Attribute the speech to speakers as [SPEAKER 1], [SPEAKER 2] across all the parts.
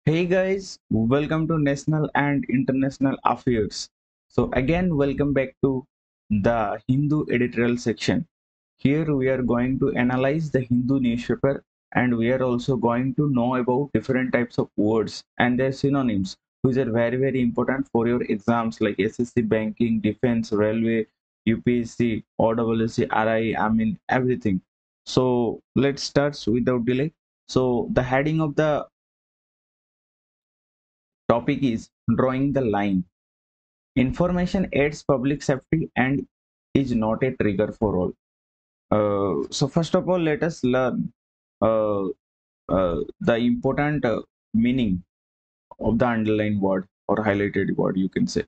[SPEAKER 1] Hey guys, welcome to National and International Affairs. So again, welcome back to the Hindu editorial section. Here we are going to analyze the Hindu newspaper and we are also going to know about different types of words and their synonyms, which are very important for your exams like SSC, banking, defense, railway, UPSC, OSSC, RI, I mean everything. So let's start without delay. So the heading of the topic is drawing the line. Information aids public safety and is not a trigger for all. So first of all, let us learn uh, the important meaning of the underlined word or highlighted word you can say.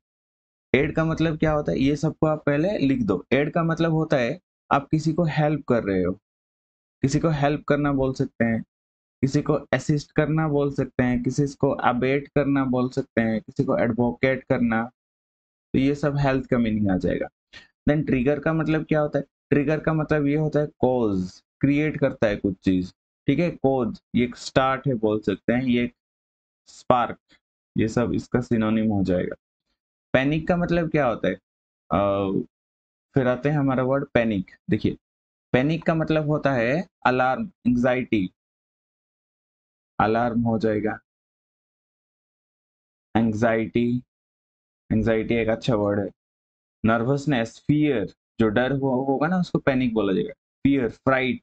[SPEAKER 1] Aid का मतलब क्या होता है ये सबको आप पहले लिख दो। एड का मतलब होता है आप किसी को हेल्प कर रहे हो, किसी को हेल्प करना बोल सकते हैं, किसी को असिस्ट करना बोल सकते हैं, किसी को अबेट करना बोल सकते हैं, किसी को एडवोकेट करना। तो ये सब हेल्थ का मीनिंग आ जाएगा। देन ट्रिगर का मतलब क्या होता है? ट्रिगर का मतलब ये होता है कॉज, क्रिएट करता है कुछ चीज। ठीक है, कॉज ये एक स्टार्ट है बोल सकते हैं, ये स्पार्क, ये सब इसका सिनोनिम हो जाएगा। पैनिक का मतलब क्या होता है? फिर आते हैं हमारा वर्ड पैनिक। देखिए, पैनिक का मतलब होता है अलार्म, एंग्जाइटी, अलार्म हो जाएगा। एंग्जाइटी, एंग्जाइटी एक अच्छा वर्ड है। नर्वसनेस, फियर, जो डर होगा ना उसको पैनिक बोला जाएगा। फियर, फ्राइट,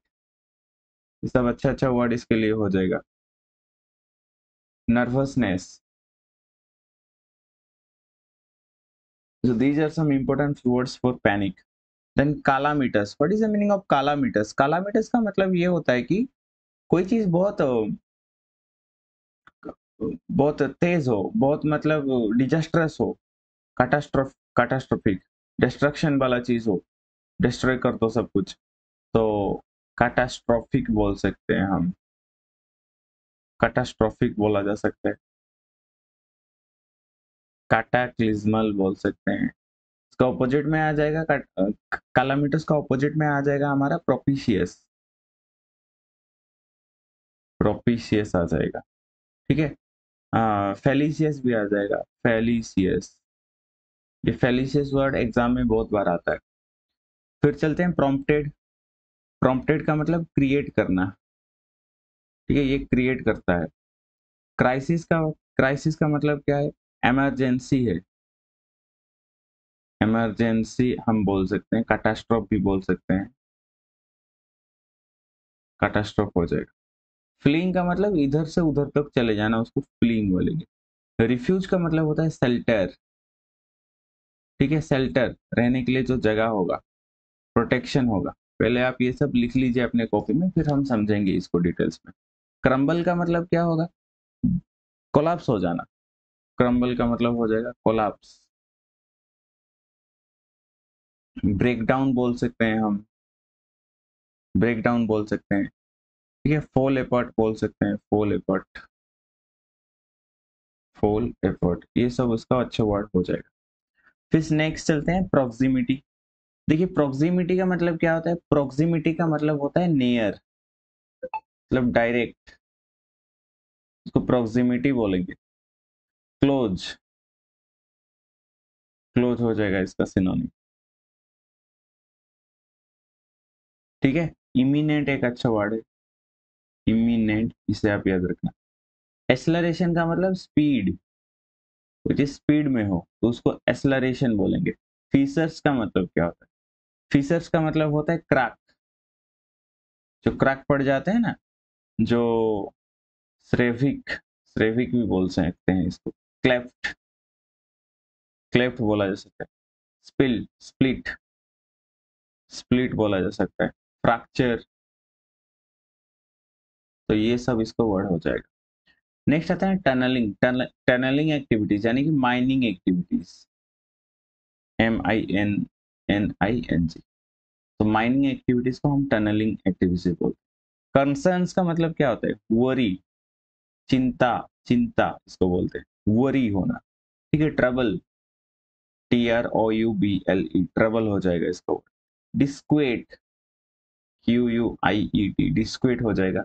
[SPEAKER 1] ये सब अच्छा वर्ड इसके लिए हो जाएगा। Nervousness. So these are some important words for panic. Then calamitous. What is the meaning of calamitous? Calamitous का मतलब ये होता है कि कोई चीज बहुत तेज हो, बहुत मतलब डिजास्ट्रस हो, कैटास्ट्रोफिक, डिस्ट्रक्शन वाला चीज हो, डिस्ट्रॉय कर दो सब कुछ, तो कैटास्ट्रोफिक बोल सकते हैं हम। कैटास्ट्रोफिक बोला जा सकता है, कैटाक्लिज्मल बोल सकते हैं। इसका ऑपोजिट में आ जाएगा कैलामिटस का ऑपोजिट में आ जाएगा हमारा प्रोपिशियस। प्रोपिशियस आ जाएगा। ठीक है, फेलिशियस भी आ जाएगा, फेलिशियस। ये फेलिशियस वर्ड एग्जाम में बहुत बार आता है। फिर चलते हैं प्रॉम्प्टेड। प्रॉम्प्टेड का मतलब क्रिएट करना। ठीक है, ये क्रिएट करता है। क्राइसिस का मतलब क्या है? इमरजेंसी है। इमरजेंसी हम बोल सकते हैं, कैटास्ट्रोफ भी बोल सकते हैं, कैटास्ट्रोफ हो जाएगा। फ्लीइंग का मतलब इधर से उधर तक चले जाना, उसको फ्लीइंग बोलेंगे। रिफ्यूज का मतलब होता है शेल्टर। ठीक है, शेल्टर, रहने के लिए जो जगह होगा, प्रोटेक्शन होगा। पहले आप ये सब लिख लीजिए अपने कॉपी में, फिर हम समझेंगे इसको डिटेल्स में। क्रम्बल का मतलब क्या होगा? कोलैप्स हो जाना। क्रम्बल का मतलब हो जाएगा कोलैप्स। ब्रेकडाउन बोल सकते हैं हम, ब्रेकडाउन बोल सकते हैं। ठीक है, फॉल अपार्ट बोल सकते हैं, फॉल अपार्ट, फॉल अपार्ट, ये सब उसका अच्छा वर्ड हो जाएगा। फिर नेक्स्ट चलते हैं प्रॉक्सिमिटी। देखिए, प्रॉक्सिमिटी का मतलब क्या होता है? प्रॉक्सिमिटी का मतलब होता है नियर, मतलब डायरेक्ट, इसको प्रॉक्सिमिटी बोलेंगे। क्लोज, क्लोज हो जाएगा इसका सिनोनिम। ठीक है, इमिनेंट एक अच्छा वर्ड है, इमिनेंट, इसे आप याद रखना। एक्सेलरेशन का मतलब स्पीड, कुछ स्पीड में हो तो उसको एक्सेलरेशन बोलेंगे। फीसर्स का मतलब क्या होता है? फीसर्स का मतलब होता है क्रैक, जो क्रैक पड़ जाते हैं ना, जो स्रेविक, स्रेविक भी बोल सकते हैं इसको। क्लेफ्ट, क्लेफ्ट बोला जा सकता है। स्पिल, स्प्लिट, स्प्लिट बोला जा सकता है। फ्रैक्चर, तो ये सब इसको वर्ड हो जाएगा। नेक्स्ट आता है टनलिंग। टनलिंग एक्टिविटीज यानी कि माइनिंग एक्टिविटीज, MINNING। तो माइनिंग एक्टिविटीज को हम टनलिंग एक्टिविटीज बोलते हैं। कंसर्न्स का मतलब क्या होता है? वरी, चिंता, चिंता इसको बोलते हैं, वरी होना। ठीक है, ट्रबल, TROUBLE, ट्रबल हो जाएगा इसको। डिस्क्वेट, QUIET, डिस्क्वेट हो जाएगा।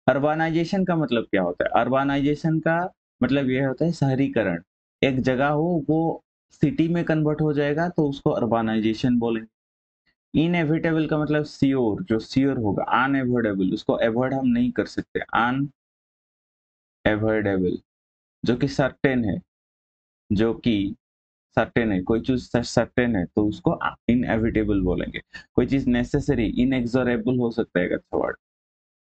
[SPEAKER 1] अर्बानाइजेशन का मतलब क्या होता है? अर्बानाइजेशन का मतलब ये होता है शहरीकरण। एक जगह हो वो सिटी में कन्वर्ट हो जाएगा तो उसको अर्बानाइजेशन बोलेंगे। इनएविटेबल का मतलब श्योर, जो श्योर होगा। अनएवॉइडेबल, उसको अवॉइड हम नहीं कर सकते। अनएवॉइडेबल, जो कि सर्टेन है, जो कि सर्टेन है, कोई चीज सर्टेन है तो उसको इनएविटेबल बोलेंगे। कोई चीज नेसेसरी, इनएक्सोरेबल हो सकता है एक अच्छा वर्ड,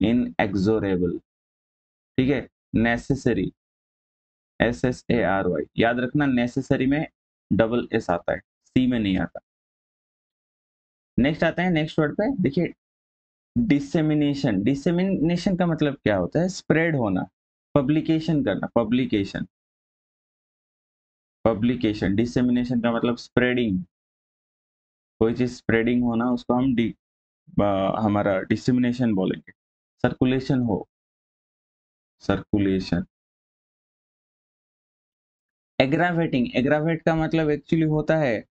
[SPEAKER 1] इनएक्सोरेबल। ठीक है, नेसेसरी, SSARY, याद रखना नेसेसरी में डबल एस आता है, सी में नहीं आता। नेक्स्ट आते हैं नेक्स्ट वर्ड पे, देखिए डिसेमिनेशन। डिसेमिनेशन का मतलब क्या होता है? स्प्रेड होना, पब्लिकेशन करना, पब्लिकेशन, पब्लिकेशन। डिसेमिनेशन का मतलब स्प्रेडिंग, कोई चीज स्प्रेडिंग होना उसको हम हमारा डिसेमिनेशन बोलेंगे। सर्कुलेशन हो, सर्कुलेशन। एग्रावेटिंग, एग्रावेट का मतलब एक्चुअली होता है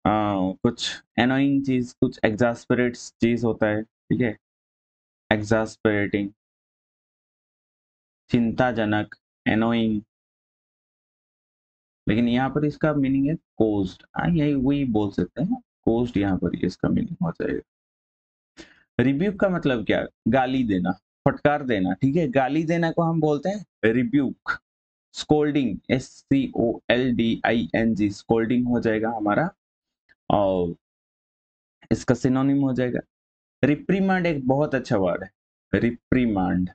[SPEAKER 1] कुछ एनोइंग चीज, कुछ एग्जास्परेट चीज होता है, ठीक है, एग्जास्परेटिंग, चिंताजनक, एनोइंग। लेकिन यहाँ पर इसका मीनिंग है कोज्ड, यही वही बोल सकते हैं, कोज्ड यहाँ पर इसका मीनिंग हो जाएगा। रिब्यूक का मतलब क्या? गाली देना, फटकार देना, ठीक है। गाली देना को हम बोलते हैं रिब्यूक। स्कोल्डिंग, SCOLDING, स्कोल्डिंग हो जाएगा हमारा, और इसका सिनोनिम हो जाएगा रिप्रीमांड। एक बहुत अच्छा वर्ड है रिप्रीमांड,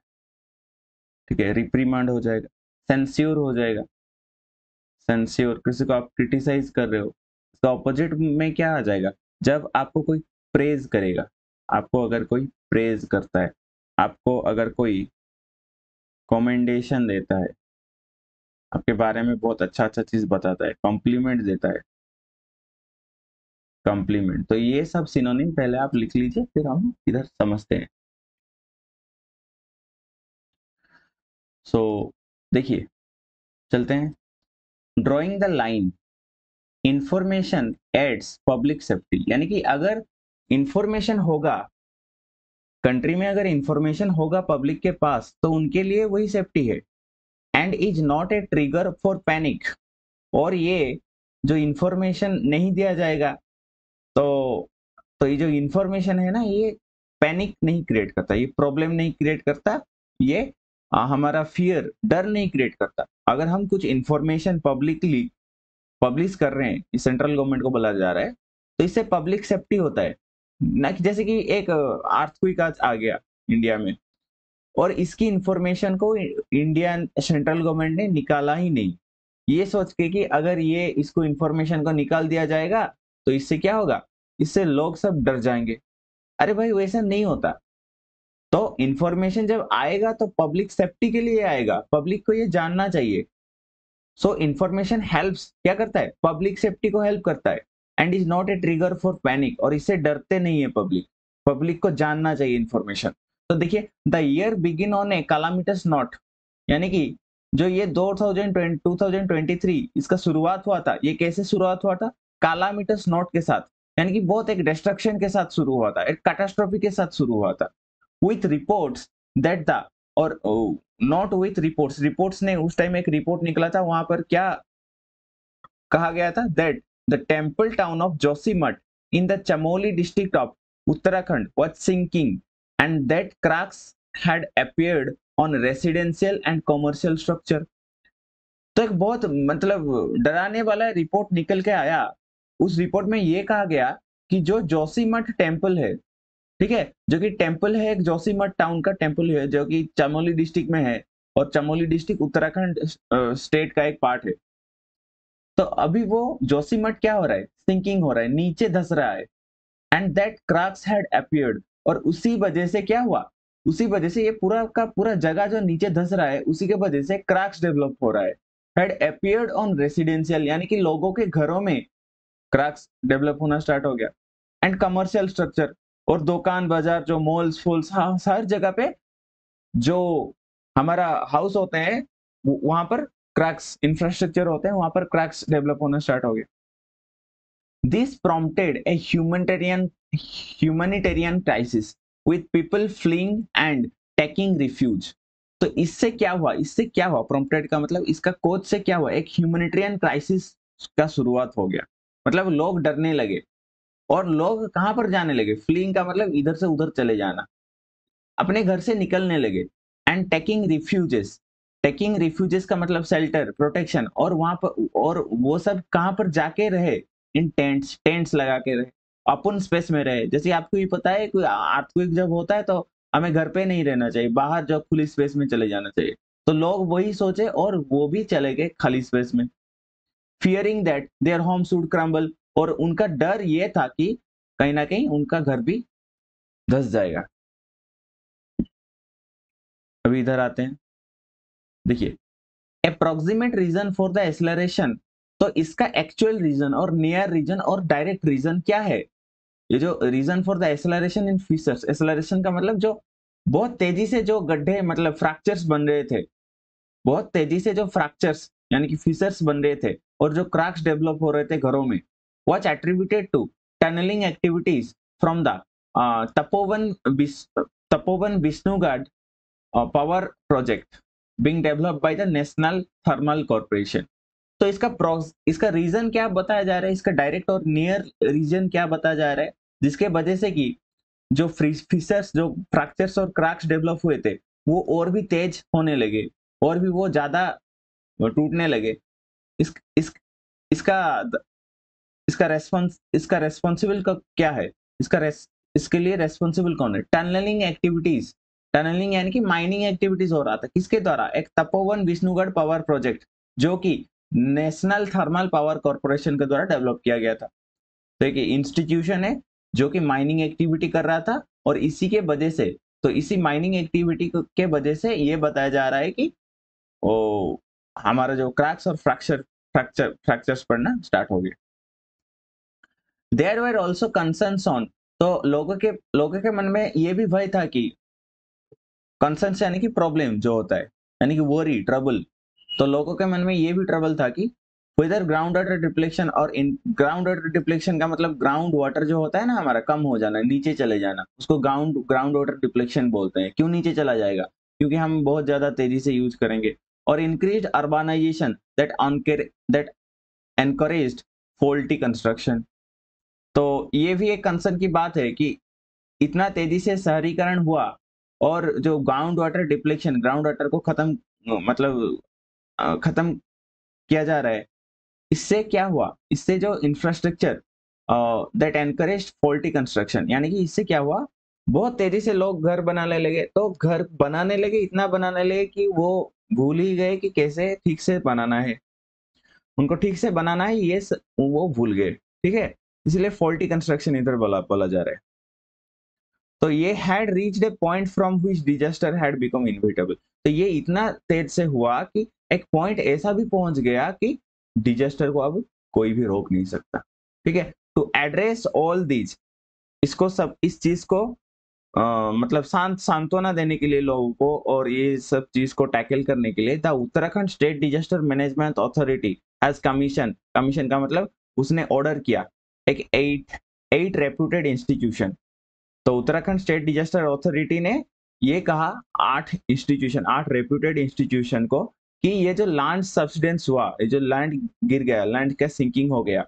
[SPEAKER 1] ठीक है, रिप्रीमांड हो जाएगा। सेंस्योर हो जाएगा, सेंस्योर, किसी को आप क्रिटिसाइज कर रहे हो, इसका ऑपोजिट में क्या आ जाएगा? जब आपको कोई प्रेज करेगा, आपको अगर कोई प्रेज करता है, आपको अगर कोई कमेंडेशन देता है, आपके बारे में बहुत अच्छा अच्छा चीज बताता है, कॉम्प्लीमेंट देता है, कॉम्प्लीमेंट। तो ये सब सिनोनिम पहले आप लिख लीजिए, फिर हम इधर समझते हैं। सो देखिए, चलते हैं। Drawing the line, information aids public safety, यानी कि अगर इंफॉर्मेशन होगा कंट्री में, अगर इंफॉर्मेशन होगा पब्लिक के पास तो उनके लिए वही सेफ्टी है। And is not a trigger for panic, और ये जो इंफॉर्मेशन नहीं दिया जाएगा तो ये जो इंफॉर्मेशन है ना, ये पैनिक नहीं क्रिएट करता, ये प्रॉब्लम नहीं क्रिएट करता, ये हमारा फियर, डर नहीं क्रिएट करता। अगर हम कुछ इंफॉर्मेशन पब्लिकली पब्लिश कर रहे हैं, सेंट्रल गवर्नमेंट को बोला जा रहा है, तो इससे पब्लिक सेफ्टी होता है ना। कि जैसे कि एक अर्थक्वेक आज आ गया इंडिया में, और इसकी इंफॉर्मेशन को इंडियन सेंट्रल गवर्नमेंट ने निकाला ही नहीं, ये सोच के कि अगर ये इसको इंफॉर्मेशन को निकाल दिया जाएगा तो इससे क्या होगा, इससे लोग सब डर जाएंगे। अरे भाई वैसा नहीं होता। तो इंफॉर्मेशन जब आएगा तो पब्लिक सेफ्टी के लिए आएगा, पब्लिक को ये जानना चाहिए। सो इंफॉर्मेशन हेल्प्स, क्या करता है, पब्लिक सेफ्टी को हेल्प करता है। And is not a trigger for panic, और इससे डरते नहीं है पब्लिक, पब्लिक को जानना चाहिए इंफॉर्मेशन। तो देखिए, the year begin on a calamitous note, यानी कि जो ये 2023 इसका शुरुआत हुआ था, ये कैसे शुरुआत हुआ था? कैलामिटस नोट के साथ, यानी कि बहुत एक डिस्ट्रक्शन के साथ शुरू हुआ था, एक कैटास्ट्रोफी के साथ शुरू हुआ था। विथ रिपोर्ट्स दैट द, और नॉट विथ रिपोर्ट्स, रिपोर्ट्स ने उस टाइम एक रिपोर्ट निकला था, वहां पर क्या कहा गया था? That the temple town of Joshimath in the Chamoli district of Uttarakhand was sinking, and that cracks had appeared on residential and commercial structure। तो एक बहुत मतलब डराने वाला रिपोर्ट निकल के आया। उस रिपोर्ट में ये कहा गया कि जो जोशीमठ टेम्पल है, ठीक है, जो कि टेम्पल है एक जोशीमठ टाउन का टेम्पल है, जो कि चमोली डिस्ट्रिक्ट में है, और चमोली डिस्ट्रिक्ट उत्तराखंड स्टेट का एक पार्ट है। तो अभी वो जोशीमठ क्या हो रहा है? सिंकिंग हो रहा है, नीचे धस रहा है। And that cracks had appeared, और उसी वजह से क्या हुआ, उसी वजह से ये पूरा का पूरा जगह जो नीचे धस रहा है, उसी के वजह से क्रैक्स डेवलप हो रहा है। हैड अपीयर्ड ऑन रेसिडेंशियल, यानी कि लोगों के घरों में क्रैक्स डेवलप होना स्टार्ट हो गया। एंड कमर्शियल स्ट्रक्चर, और दुकान बाजार, जो मॉल्स फॉल्स, हर जगह पे जो हमारा हाउस होते हैं, वहां पर क्रैक्स, इंफ्रास्ट्रक्चर होते हैं, वहां पर क्रैक्स डेवलप होना स्टार्ट हो गया। This prompted a humanitarian crisis with people fleeing and taking refuge. तो इससे क्या हुआ, प्रॉम्प्टेड का मतलब इसका कोच से क्या हुआ, एक ह्यूमैनिटेरियन क्राइसिस का शुरुआत हो गया। मतलब लोग डरने लगे और लोग कहां पर जाने लगे, फ्लीइंग का मतलब इधर से उधर चले जाना, अपने घर से निकलने लगे। एंड टेकिंग रिफ्यूजेस का मतलब शेल्टर, प्रोटेक्शन, और वहां पर और वो सब कहां पर जाके रहे, इन टेंट्स लगा के रहे, ओपन स्पेस में रहे। जैसे आपको भी पता है कोई अर्थक्वेक जब होता है तो हमें घर पे नहीं रहना चाहिए, बाहर जो खुली स्पेस में चले जाना चाहिए। तो लोग वही सोचे और वो भी चले गए खाली स्पेस में, fearing that their home should crumble, और उनका डर ये था कि कहीं ना कहीं उनका घर भी धस जाएगा। अभी इधर आते हैं, देखिए approximate reason for the acceleration. तो इसका एक्चुअल रीजन और नियर रीजन और डायरेक्ट रीजन क्या है? ये जो reason for the acceleration in features, acceleration का मतलब जो बहुत तेजी से जो गड्ढे मतलब फ्रैक्चर्स बन रहे थे, बहुत तेजी से जो फ्रैक्चर्स यानी कि फीचर्स बन रहे थे और जो क्रैक्स डेवलप हो रहे थे घरों में, was attributed to tunnelling activities from the Tapovan Tapovan Vishnugad power project being developed by the National Thermal Corporation. तो इसका रीजन क्या बताया जा रहा है, इसका डायरेक्ट और नियर रीजन क्या बताया जा रहा है, जिसके वजह से कि जो फिशर्स, जो फ्रैक्चर्स और क्रैक्स डेवलप हुए थे, वो और भी तेज होने लगे और भी वो ज्यादा टूटने लगे। इस, इस, इसका इसका रेस्पॉन्सिबल का क्या है, इसके लिए रेस्पॉन्सिबल कौन है? टनलिंग एक्टिविटीज, टनलिंग यानी कि माइनिंग एक्टिविटीज हो रहा था, किसके द्वारा? एक तपोवन विष्णुगढ़ पावर प्रोजेक्ट, जो कि नेशनल थर्मल पावर कॉर्पोरेशन के द्वारा डेवलप किया गया था। तो एक इंस्टीट्यूशन है जो कि माइनिंग एक्टिविटी कर रहा था, और इसी के वजह से, तो इसी माइनिंग एक्टिविटी के वजह से ये बताया जा रहा है कि ओ हमारा जो क्रैक्स और फ्रैक्चर्स पड़ना स्टार्ट हो गए। There were also concerns on, तो लोगों के मन में ये भी भय था कि कंसर्न्स यानी कि प्रॉब्लम जो होता है, यानी कि वरी, ट्रबल। तो लोगों के मन में ये भी ट्रबल था कि वेदर ग्राउंड वाटर डिप्लेशन, और इन ग्राउंड वाटर डिप्लेशन का मतलब ग्राउंड वाटर जो होता है ना हमारा, कम हो जाना, नीचे चले जाना, उसको ग्राउंड वाटर डिप्लेशन बोलते हैं। क्यों नीचे चला जाएगा? क्योंकि हम बहुत ज्यादा तेजी से यूज करेंगे। और increase urbanisation that encouraged faulty construction. तो ये भी एक कंसर्न की बात है कि इतना तेजी से शहरीकरण हुआ और जो ग्राउंड वाटर को खत्म किया जा रहा है, इससे क्या हुआ, इससे जो infrastructure that encourage faulty construction, यानी कि इससे क्या हुआ, बहुत तेजी से लोग घर बनाने लगे। तो घर बनाने लगे, इतना बनाने लगे कि वो भूल ही गए कि कैसे ठीक से बनाना है, उनको ठीक से बनाना है, वो भूल गए। ठीक है, इसलिए फॉल्टी कंस्ट्रक्शन इधर बोला बोला जा रहा है। तो ये had reached A point from which disaster had become inevitable. तो ये इतना तेज से हुआ कि एक पॉइंट ऐसा भी पहुंच गया कि डिजास्टर को अब कोई भी रोक नहीं सकता। ठीक है, टू एड्रेस ऑल दीज, इस चीज को मतलब सांत्वना देने के लिए लोगों को, और ये सब चीज को टैकल करने के लिए the Uttarakhand state disaster management authority has commission का मतलब उसने ऑर्डर किया एक एट रेप्यूटेड इंस्टीट्यूशन। तो उत्तराखंड स्टेट डिजास्टर अथॉरिटी ने ये कहा, 8 रेप्यूटेड इंस्टीट्यूशन को, कि ये जो लैंड सब्सिडेंस हुआ, ये जो लैंड गिर गया, लैंड का सिंकिंग हो गया,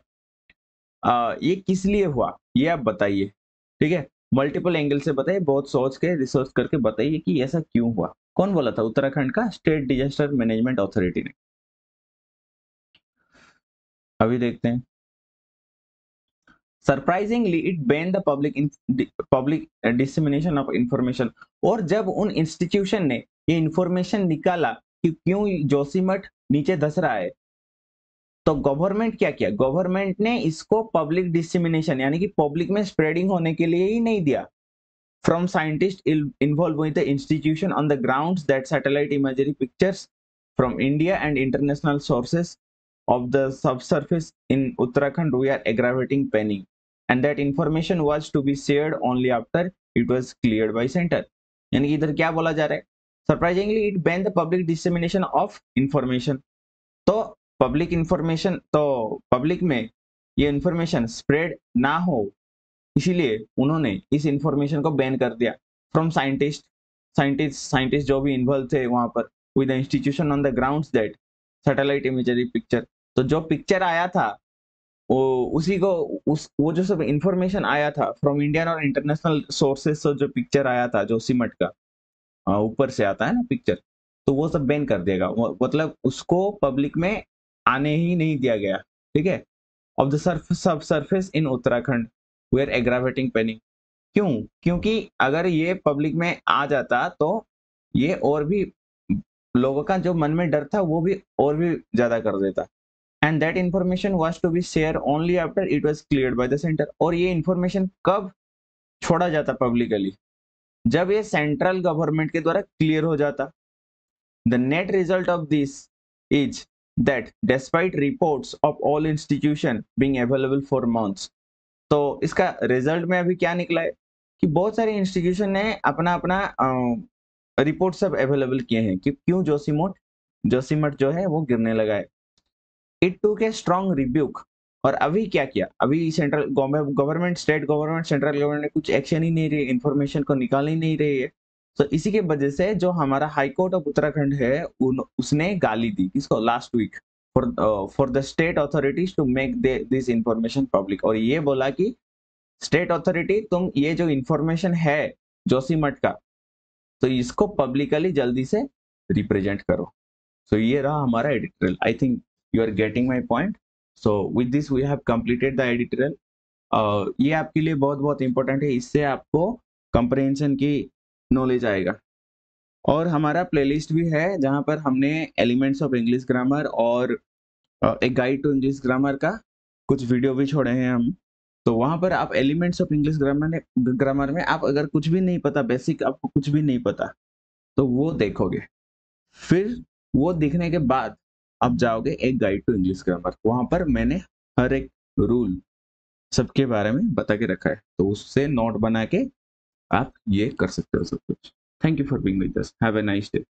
[SPEAKER 1] ये किस लिए हुआ, ये आप बताइए। ठीक है, मल्टीपल एंगल से बताइए, बहुत सोच के रिसर्च करके बताइए कि ऐसा क्यों हुआ। कौन बोला था? उत्तराखंड का स्टेट डिजास्टर मैनेजमेंट अथॉरिटी ने। अभी देखते हैं। Surprisingly it ban the public dissemination of information. और जब उन इंस्टीट्यूशन ने ये इंफॉर्मेशन निकाला कि क्यों जोशीमठ नीचे धस रहा है, तो गवर्नमेंट क्या किया? गवर्नमेंट ने इसको पब्लिक डिसेमिनेशन यानी कि पब्लिक में स्प्रेडिंग होने के लिए ही नहीं दिया। From scientist involve with the institution on the grounds that satellite imagery pictures from India and international sources of the subsurface in Uttarakhand we are aggravating panic, and that information was to be shared only after it was cleared by center। यानी कि इधर क्या बोला जा रहा है? Surprisingly it ban the public dissemination of information. तो public में ये इंफॉर्मेशन स्प्रेड ना हो, इसीलिए उन्होंने इस इंफॉर्मेशन को बैन कर दिया। फ्रॉम साइंटिस्ट, साइंटिस्ट जो भी इन्वॉल्व थे वहां पर, with the institution on the grounds that satellite imagery picture, तो जो पिक्चर आया था वो उसी को वो जो सब इंफॉर्मेशन आया था फ्रॉम इंडियन और इंटरनेशनल सोर्सेस, जो पिक्चर आया था जो सिमट का ऊपर से आता है ना पिक्चर, तो वो सब बैन कर देगा, मतलब उसको पब्लिक में आने ही नहीं दिया गया, ठीक है। Of the surface in Uttarakhand we are aggravating paining. क्यों? क्योंकि अगर ये पब्लिक में आ जाता तो ये और भी लोगों का जो मन में डर था वो भी और भी ज्यादा कर देता। And that information was to be shared only after it was cleared by the centre. और ये इंफॉर्मेशन कब छोड़ा जाता पब्लिकली? जब ये सेंट्रल गवर्नमेंट के द्वारा क्लियर हो जाता। The net result of this is that despite reports of all institution being available for months, तो इसका रिजल्ट में अभी क्या निकला है कि बहुत सारे इंस्टीट्यूशन ने अपना अपना रिपोर्ट सब अवेलेबल किए हैं कि क्यों जोशीमठ जो है वो गिरने लगा है। It took a strong rebuke. और अभी क्या किया? अभी central government, state government, central government ने कुछ एक्शन ही नहीं रही, इन्फॉर्मेशन को निकाल ही नहीं रही है। तो इसी के वजह से जो हमारा हाई कोर्ट ऑफ उत्तराखंड है उसने गाली दी किसको? Last week, for the state authorities to make this information public. और ये बोला कि स्टेट अथॉरिटी, तुम ये जो इंफॉर्मेशन है जोशीमठ का, तो इसको पब्लिकली जल्दी से रिप्रेजेंट करो। सो ये रहा हमारा editorial. I think you are getting my point. So with this we have completed the editorial. ये आपके लिए बहुत बहुत इंपॉर्टेंट है, इससे आपको कंप्रहेंशन की नॉलेज आएगा। और हमारा प्लेलिस्ट भी है जहां पर हमने एलिमेंट्स ऑफ इंग्लिश ग्रामर और एक गाइड टू इंग्लिश ग्रामर का कुछ वीडियो भी छोड़े हैं हम। तो वहां पर आप एलिमेंट्स ऑफ इंग्लिश ग्रामर में आप अगर कुछ भी नहीं पता, बेसिक आपको कुछ भी नहीं पता, तो वो देखोगे। फिर वो देखने के बाद आप जाओगे एक गाइड टू इंग्लिश ग्रामर, वहां पर मैंने हर एक रूल सबके बारे में बता के रखा है, तो उससे नोट बना के आप ये कर सकते हो सब कुछ। Thank you for being with us, have a nice day.